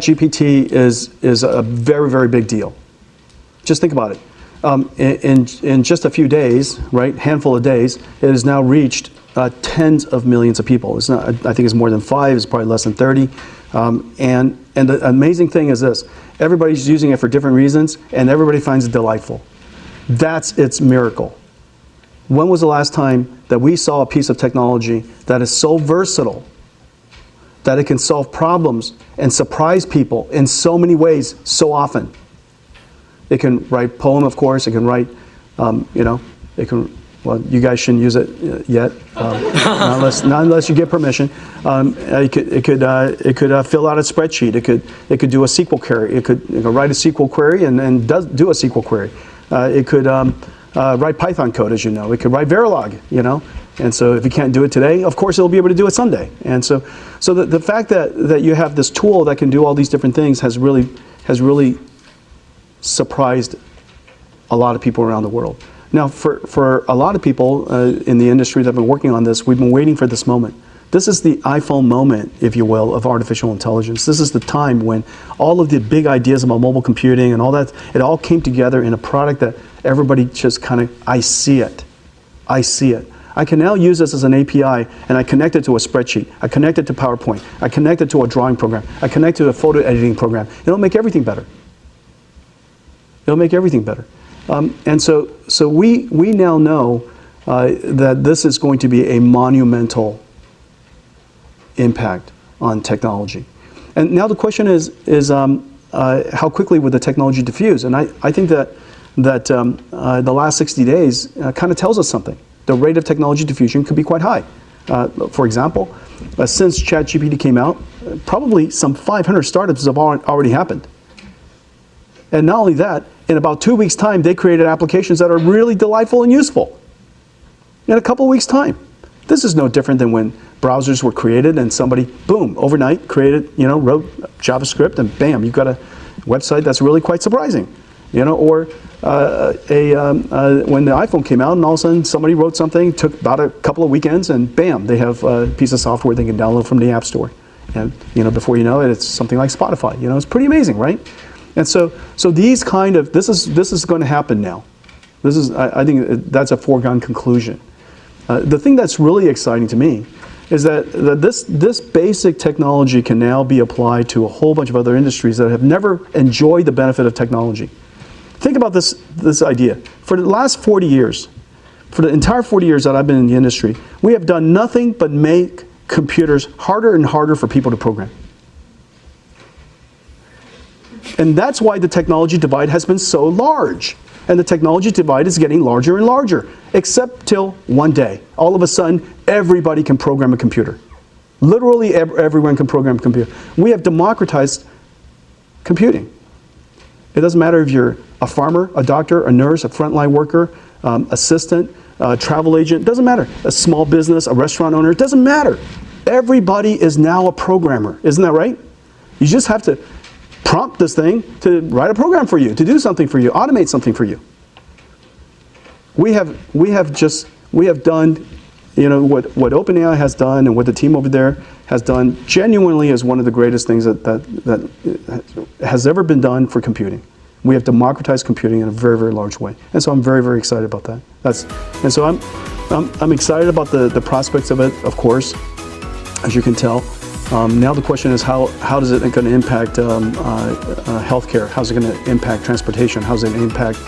ChatGPT is a very, very big deal. Just think about it. In just a few days, right, handful of days, it has now reached tens of millions of people. It's not, I think it's more than 5, it's probably less than 30. And the amazing thing is this, everybody's using it for different reasons, and everybody finds it delightful. That's its miracle. When was the last time that we saw a piece of technology that is so versatile that it can solve problems and surprise people in so many ways so often? It can write poem, of course. It can write, it can. Well, you guys shouldn't use it yet, not unless you get permission. It could fill out a spreadsheet. It could do a SQL query. It could write a SQL query and do a SQL query. It could write Python code, as you know. It could write Verilog, And so if you can't do it today, of course it'll be able to do it someday. And so the fact that you have this tool that can do all these different things has really surprised a lot of people around the world. Now, for a lot of people in the industry that have been working on this, we've been waiting for this moment. This is the iPhone moment, if you will, of artificial intelligence. This is the time when all of the big ideas about mobile computing and all that, it all came together in a product that everybody just kind of, I see it. I see it. I can now use this as an API, and I connect it to a spreadsheet. I connect it to PowerPoint. I connect it to a drawing program. I connect it to a photo editing program. It'll make everything better. It'll make everything better. And so we now know that this is going to be a monumental impact on technology. And now the question is how quickly would the technology diffuse? And I think that the last 60 days kind of tells us something. The rate of technology diffusion could be quite high. For example, since ChatGPT came out, probably some 500 startups have already happened. And not only that, in about 2 weeks' time, they created applications that are really delightful and useful. In a couple of weeks' time. This is no different than when browsers were created and somebody, boom, overnight created, wrote JavaScript and bam, you've got a website that's really quite surprising. Or when the iPhone came out and all of a sudden somebody wrote something, took about a couple of weekends and bam, they have a piece of software they can download from the App Store. And before you know it, it's something like Spotify. It's pretty amazing, right? And so these kind of, this is going to happen now. I think that's a foregone conclusion. The thing that's really exciting to me is that this basic technology can now be applied to a whole bunch of other industries that have never enjoyed the benefit of technology. Think about this idea. For the last 40 years, for the entire 40 years that I've been in the industry, we have done nothing but make computers harder and harder for people to program. And that's why the technology divide has been so large. And the technology divide is getting larger and larger, except till one day, all of a sudden, everybody can program a computer. Literally everyone can program a computer. We have democratized computing. It doesn't matter if you're a farmer, a doctor, a nurse, a frontline worker, assistant, travel agent, it doesn't matter. A small business, a restaurant owner, it doesn't matter. Everybody is now a programmer, isn't that right? You just have to prompt this thing to write a program for you, to do something for you, automate something for you. We have done, what OpenAI has done and what the team over there has done genuinely is one of the greatest things that has ever been done for computing. We have democratized computing in a very, very large way. And so I'm very, very excited about that. And so I'm excited about the prospects of it, of course, as you can tell. Now the question is how is it going to impact healthcare? How's it going to impact transportation? How's it going to impact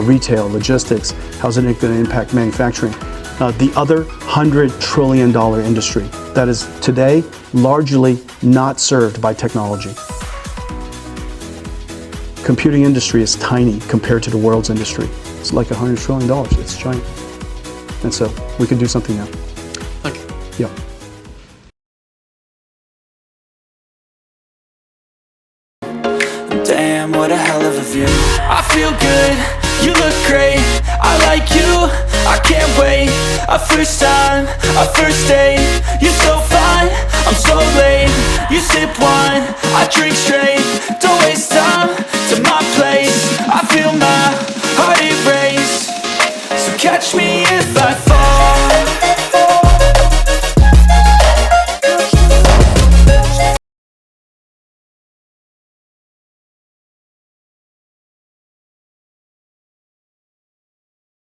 retail, logistics? How's it going to impact manufacturing? The other $100 trillion industry that is today largely not served by technology. Computing industry is tiny compared to the world's industry. It's like $100 trillion. It's giant. And so we can do something now. Okay. Yeah. Damn, what a hell of a view. I feel good, you look great, I like you, I can't wait. A first time, a first date, you're so fine, I'm so late. You sip wine, I drink straight, don't waste time to my place. I feel my heart erase, so catch me